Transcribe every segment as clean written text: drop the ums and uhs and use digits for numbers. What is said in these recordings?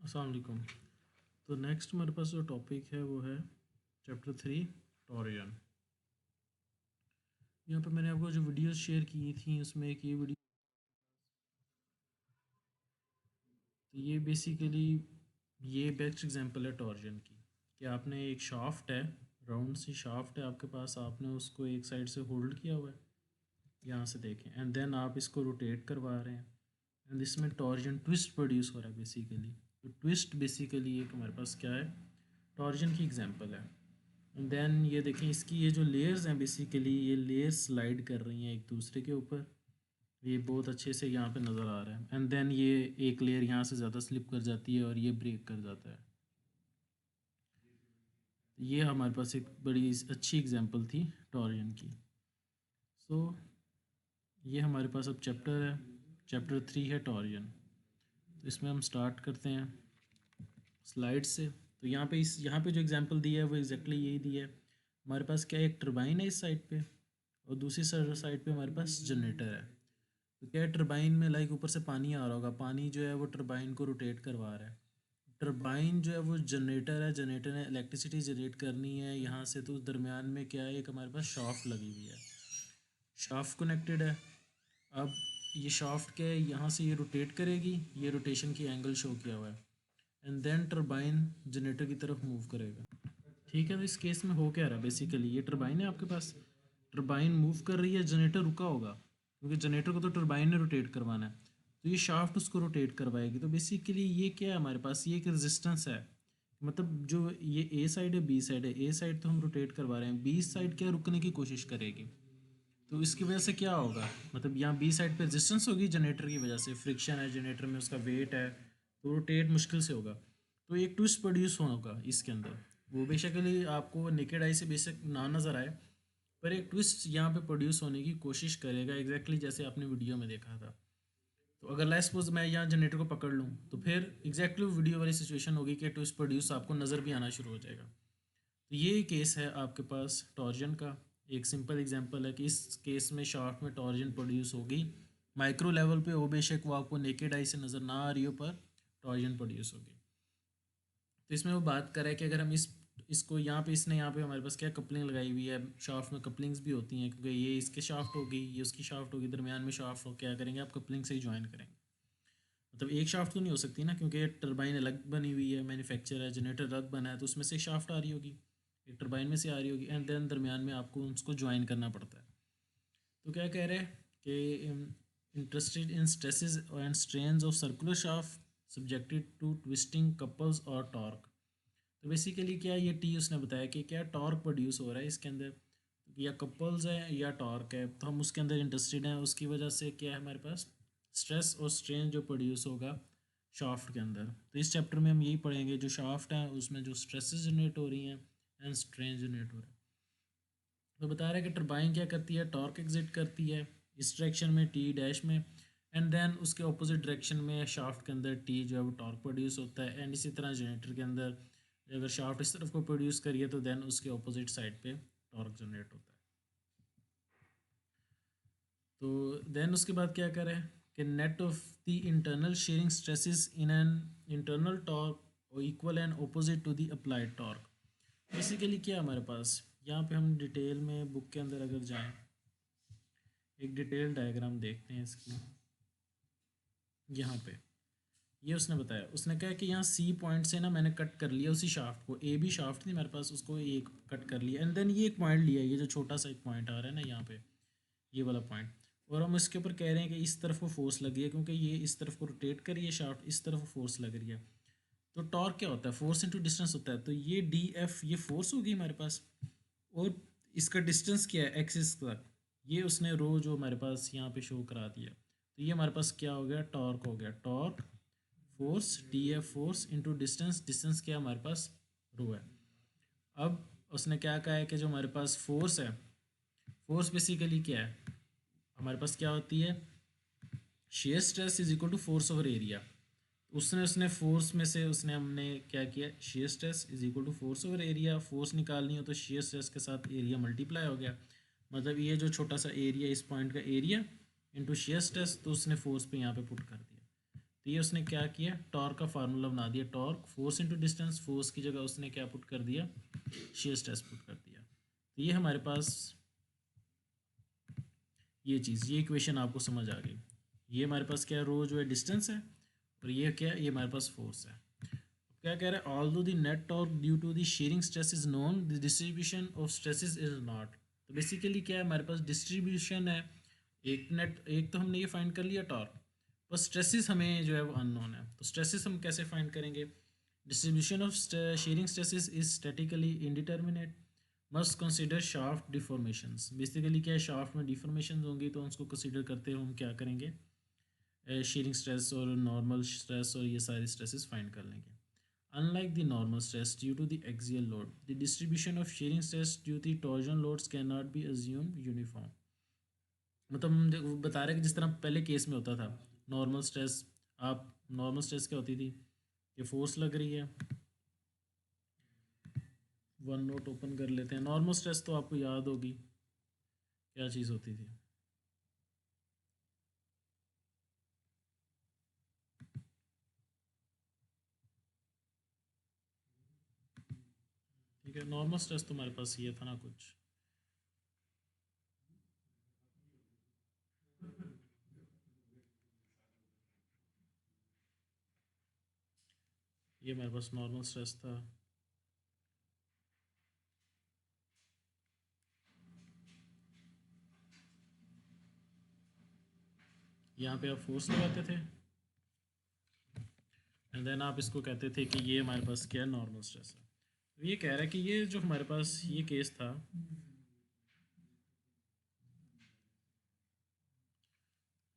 अस्सलाम वालेकुम। तो नेक्स्ट हमारे पास जो टॉपिक है वो है चैप्टर 3 टॉरियन। यहाँ पे मैंने आपको जो वीडियोस शेयर की थी उसमें एक ये वीडियो, तो ये बेसिकली ये बेस्ट एग्जांपल है टॉरियन की कि आपने एक शाफ्ट है, राउंड सी शाफ्ट है आपके पास, आपने उसको एक साइड से होल्ड किया हुआ है, यहाँ से देखें, एंड देन आप इसको रोटेट करवा रहे हैं एंड इसमें टॉर्जन ट्विस्ट प्रोड्यूस हो रहा है बेसिकली। तो ट्विस्ट बेसिकली एक हमारे पास क्या है, टॉर्जन की एग्जांपल है। एंड देन ये देखें, इसकी ये जो लेयर्स हैं बेसिकली ये लेयर्स स्लाइड कर रही हैं एक दूसरे के ऊपर, ये बहुत अच्छे से यहाँ पे नज़र आ रहा है। एंड देन ये एक लेयर यहाँ से ज़्यादा स्लिप कर जाती है और ये ब्रेक कर जाता है। ये हमारे पास एक बड़ी अच्छी एग्जांपल थी टॉरियन की। सो ये हमारे पास अब चैप्टर है, चैप्टर 3 है टॉरियन। तो इसमें हम स्टार्ट करते हैं स्लाइड से। तो यहाँ पे जो एग्जांपल दिया है वो एग्जैक्टली यही दिया है। हमारे पास क्या, एक टरबाइन है इस साइड पे और दूसरी साइड पे हमारे पास जनरेटर है। तो क्या है, टरबाइन में लाइक ऊपर से पानी आ रहा होगा, पानी जो है वो टरबाइन को रोटेट करवा रहा है। टरबाइन जो है वो जनरेटर है, जनरेटर ने इलेक्ट्रिसिटी जनरेट करनी है यहाँ से, तो उस दरमियान में क्या है, एक हमारे पास शाफ्ट लगी हुई है, शाफ्ट कनेक्टेड है। अब ये शाफ्ट क्या है, यहाँ से ये रोटेट करेगी, ये रोटेशन की एंगल शो किया हुआ है, एंड देन टरबाइन जनरेटर की तरफ मूव करेगा। ठीक है, तो इस केस में हो क्या रहा है, बेसिकली ये टरबाइन है आपके पास, टरबाइन मूव कर रही है, जनरेटर रुका होगा क्योंकि जनरेटर को तो टरबाइन ने रोटेट करवाना है, तो ये शाफ्ट उसको रोटेट करवाएगी। तो बेसिकली ये क्या है हमारे पास, ये एक रेजिस्टेंस है, मतलब जो ये ए साइड है बी साइड है, ए साइड तो हम रोटेट करवा रहे हैं, बी साइड क्या रुकने की कोशिश करेगी। तो इसकी वजह से क्या होगा, मतलब यहाँ बी साइड पे रेजिस्टेंस होगी जनरेटर की वजह से, फ्रिक्शन है जनरेटर में, उसका वेट है, तो रोटेट मुश्किल से होगा। तो एक ट्विस्ट प्रोड्यूस होगा इसके अंदर, वो बेसिकली आपको नेकेड आई से बेशक ना नज़र आए, पर एक ट्विस्ट यहाँ पे प्रोड्यूस होने की कोशिश करेगा, एग्जैक्टली जैसे आपने वीडियो में देखा था। तो अगर लाइक सपोज मैं यहाँ जनरेटर को पकड़ लूँ तो फिर एग्जैक्टली वीडियो वाली सिचुएशन होगी कि ट्विस्ट प्रोड्यूस आपको नज़र भी आना शुरू हो जाएगा। तो ये केस है आपके पास टॉर्जन का, एक सिंपल एग्जांपल है कि इस केस में शाफ्ट में टॉर्जन प्रोड्यूस होगी, माइक्रो लेवल पे हो, बेशक वो आपको नेकेड आई से नज़र ना आ रही हो, पर टॉर्जन प्रोड्यूस होगी। तो इसमें वो बात कर रहा है कि अगर हम इसको यहाँ पे, इसने यहाँ पे हमारे पास क्या कपलिंग लगाई हुई है, शाफ्ट में कपलिंग्स भी होती हैं क्योंकि ये इसके शाफ्ट होगी, ये उसकी शाफ्ट होगी, दरमियान में शाफ्ट हो, क्या करेंगे आप कपलिंग से ही ज्वाइन करेंगे। मतलब एक शाफ्ट तो नहीं हो सकती ना, क्योंकि टरबाइन अलग बनी हुई है, मैन्युफैक्चर है, जनरेटर अलग बना है, तो उसमें से शाफ्ट आ रही होगी, एक टरबाइन में से आ रही होगी, एंड देन दरमियान में आपको उसको ज्वाइन करना पड़ता है। तो क्या कह रहे हैं कि interested in stresses and strains of circular shaft subjected to twisting couples और टॉर्क। तो बेसिकली क्या, ये टी उसने बताया कि क्या टॉर्क प्रोड्यूस हो रहा है इसके अंदर, या कपल्स है या टॉर्क है, तो हम उसके अंदर इंटरेस्टेड हैं, उसकी वजह से क्या है हमारे पास स्ट्रेस और स्ट्रेन जो प्रोड्यूस होगा शाफ्ट के अंदर। तो इस चैप्टर में हम यही पढ़ेंगे, जो शाफ्ट है उसमें जो स्ट्रेसेस जनरेट हो रही हैं एंड स्ट्रेन जनरेट हो रहा है। तो बता रहा है कि टरबाइन क्या करती है, टॉर्क एग्जिट करती है इस डायरेक्शन में टी डैश में, एंड देन उसके ऑपोजिट डायरेक्शन में शाफ्ट के अंदर टी जो है वो टॉर्क प्रोड्यूस होता है, एंड इसी तरह जनरेटर के अंदर अगर शाफ्ट इस तरफ को प्रोड्यूस करिए तो देन उसके ऑपोजिट साइड पे टॉर्क जनरेट होता है। तो देन उसके बाद क्या करें कि net of the internal shearing stresses in an internal torque equal and opposite to the applied torque. Basically क्या हमारे पास, यहाँ पे हम डिटेल में बुक के अंदर अगर जाएं, एक डिटेल डायग्राम देखते हैं इसकी। यहाँ पे ये उसने बताया, उसने कहा कि यहाँ सी पॉइंट से ना मैंने कट कर लिया उसी शाफ्ट को, ए भी शाफ्ट थी मेरे पास, उसको एक कट कर लिया, एंड देन ये एक पॉइंट लिया, ये जो छोटा सा एक पॉइंट आ रहा है ना यहाँ पे, ये वाला पॉइंट, और हम इसके ऊपर कह रहे हैं कि इस तरफ को फोर्स लगी है क्योंकि ये इस तरफ को रोटेट कर रही है शाफ्ट, इस तरफ फोर्स लग रही है। तो टॉर्क क्या होता है, फोर्स इंटू डिस्टेंस होता है, तो ये डी एफ ये फोर्स होगी हमारे पास, और इसका डिस्टेंस क्या है एक्सिस तक, ये उसने रो जो हमारे पास यहाँ पे शो करा दिया। तो ये हमारे पास क्या हो गया, टॉर्क हो गया, torque force D F force into distance, distance क्या हमारे पास रो है। अब उसने क्या कहा है कि जो हमारे पास फोर्स है, फोर्स बेसिकली क्या है हमारे पास, क्या होती है shear stress is equal to force over area. उसने उसने फोर्स में से उसने हमने क्या किया, shear stress is equal to force over area, force निकालनी हो तो शेयर स्ट्रेस के साथ एरिया मल्टीप्लाई हो गया, मतलब ये जो छोटा सा एरिया इस पॉइंट का एरिया इंटू शेयर स्ट्रेस, तो उसने फोर्स पे यहाँ पे पुट कर दिया। तो ये उसने क्या किया, टॉर्क का फार्मूला बना दिया, torque force into distance, force की जगह उसने क्या पुट कर दिया, शेयर स्ट्रेस पुट कर दिया। तो ये हमारे पास ये चीज़, ये इक्वेशन आपको समझ आ गई। ये हमारे पास क्या है, रो जो है डिस्टेंस है, और ये क्या है, ये हमारे पास फोर्स है। क्या कह रहा है, although the net torque due to the shearing stress is known, the distribution of stresses is not. तो बेसिकली क्या है, हमारे पास डिस्ट्रीब्यूशन है, एक तो हमने ये फाइंड कर लिया टॉर्क, पर स्ट्रेसेस हमें जो है वो अननोन है। तो स्ट्रेसेस हम कैसे फाइंड करेंगे, distribution of sharing stresses is statically indeterminate, must consider shaft deformations. Basically क्या है, शाफ्ट में डिफॉर्मेशन होंगी तो उसको कंसिडर करते हुए हम क्या करेंगे, शेयरिंग स्ट्रेस और नॉर्मल स्ट्रेस और ये सारे स्ट्रेसेस फाइंड कर लेंगे। Unlike the normal stress due to the axial load, the distribution of shearing stress due to torsion loads cannot be assumed uniform. मतलब हम बता रहे हैं कि जिस तरह पहले केस में होता था नॉर्मल स्ट्रेस, आप नॉर्मल स्ट्रेस क्या होती थी, ये फोर्स लग रही है, वन नोट ओपन कर लेते हैं। नॉर्मल स्ट्रेस तो आपको याद होगी क्या चीज़ होती थी, ठीक है। नॉर्मल स्ट्रेस तो हमारे पास ये था ना कुछ, ये हमारे पास नॉर्मल स्ट्रेस था, यहाँ पे आप फोर्स लगाते थे, एंड देन आप इसको कहते थे कि ये हमारे पास क्या नॉर्मल स्ट्रेस है। तो ये कह रहा है कि ये जो हमारे पास ये केस था,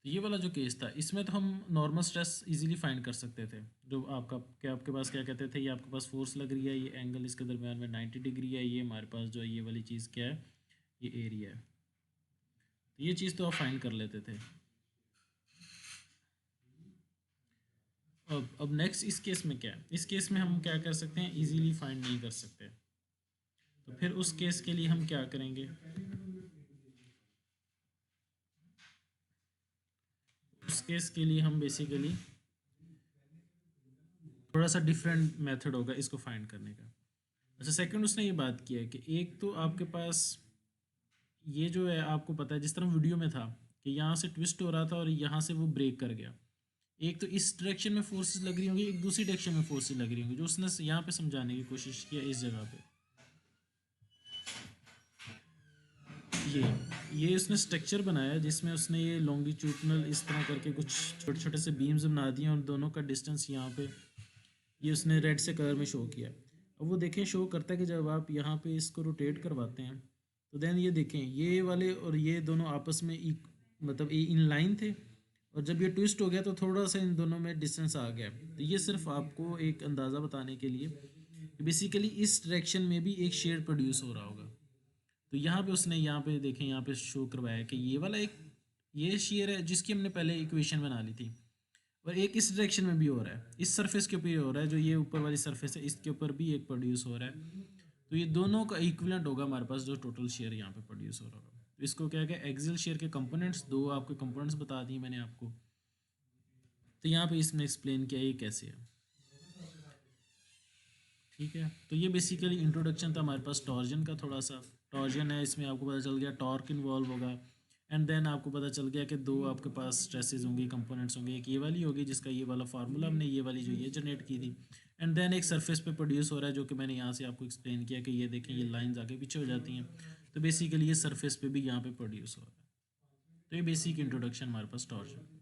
तो ये वाला जो केस था इसमें तो हम नॉर्मल स्ट्रेस इजीली फाइंड कर सकते थे। जो आपका क्या, आपके पास क्या कहते थे, ये आपके पास फोर्स लग रही है, ये एंगल इसके दरमियान में 90 डिग्री है, ये हमारे पास जो है ये वाली चीज़ क्या है, ये एरिया है। तो ये चीज़ तो आप फाइंड कर लेते थे। अब नेक्स्ट इस केस में क्या है, इस केस में हम क्या कर सकते हैं, इजीली फाइंड नहीं कर सकते। तो फिर उस केस के लिए हम क्या करेंगे, उस केस के लिए हम बेसिकली थोड़ा सा डिफरेंट मेथड होगा इसको फाइंड करने का। अच्छा, सेकंड उसने ये बात किया है कि एक तो आपके पास ये जो है, आपको पता है जिस तरह वीडियो में था कि यहाँ से ट्विस्ट हो रहा था और यहाँ से वो ब्रेक कर गया, एक तो इस डायरेक्शन में फोर्सेस लग रही होंगी, एक दूसरी डायरेक्शन में फोर्सेस लग रही होंगी, जो उसने यहाँ पे समझाने की कोशिश किया इस जगह पे। ये उसने स्ट्रक्चर बनाया जिसमें उसने ये लॉन्गिट्यूडनल इस तरह करके कुछ छोटे छोटे से बीम्स बना दिए और दोनों का डिस्टेंस यहाँ पे ये उसने रेड से कलर में शो किया। अब वो देखें शो करता है कि जब आप यहाँ पे इसको रोटेट करवाते हैं तो देन ये देखें ये वाले और ये दोनों आपस में मतलब ये इन लाइन थे, और जब ये ट्विस्ट हो गया तो थोड़ा सा इन दोनों में डिस्टेंस आ गया। तो ये सिर्फ आपको एक अंदाज़ा बताने के लिए कि बेसिकली इस डायरेक्शन में भी एक शेड प्रोड्यूस हो रहा होगा। तो यहाँ पे उसने यहाँ पे देखें, यहाँ पे शो करवाया कि ये वाला एक ये शेयर है जिसकी हमने पहले इक्वेशन बना ली थी, और एक इस डायरेक्शन में भी हो रहा है, इस सरफेस के ऊपर हो रहा है, जो ये ऊपर वाली सरफेस है इसके ऊपर भी एक प्रोड्यूस हो रहा है। तो ये दोनों का इक्विवेलेंट होगा हमारे पास जो टोटल शेयर यहाँ पे प्रोड्यूस हो रहा होगा। तो इसको क्या है, एक्सियल शेयर के कंपोनेंट्स, दो आपके कंपोनेंट्स बता दिए मैंने आपको। तो यहाँ पे इसमें एक्सप्लेन किया ये कैसे है, ठीक है। तो ये बेसिकली इंट्रोडक्शन था हमारे पास टॉर्जन का, थोड़ा सा टॉर्जन है, इसमें आपको पता चल गया टॉर्क इन्वॉल्व होगा, एंड देन आपको पता चल गया कि दो आपके पास स्ट्रेसेस होंगी, कंपोनेंट्स होंगे, एक ये वाली होगी जिसका ये वाला फार्मूला हमने ये वाली जो ये जनरेट की थी, एंड देन एक सरफेस पे प्रोड्यूस हो रहा है जो कि मैंने यहाँ से आपको एक्सप्लेन किया कि ये देखें ये लाइंस आगे पीछे हो जाती हैं, तो बेसिकली ये सरफेस पे भी यहाँ पे प्रोड्यूस हो रहा है। तो ये बेसिक इंट्रोडक्शन हमारे पास टॉर्जन।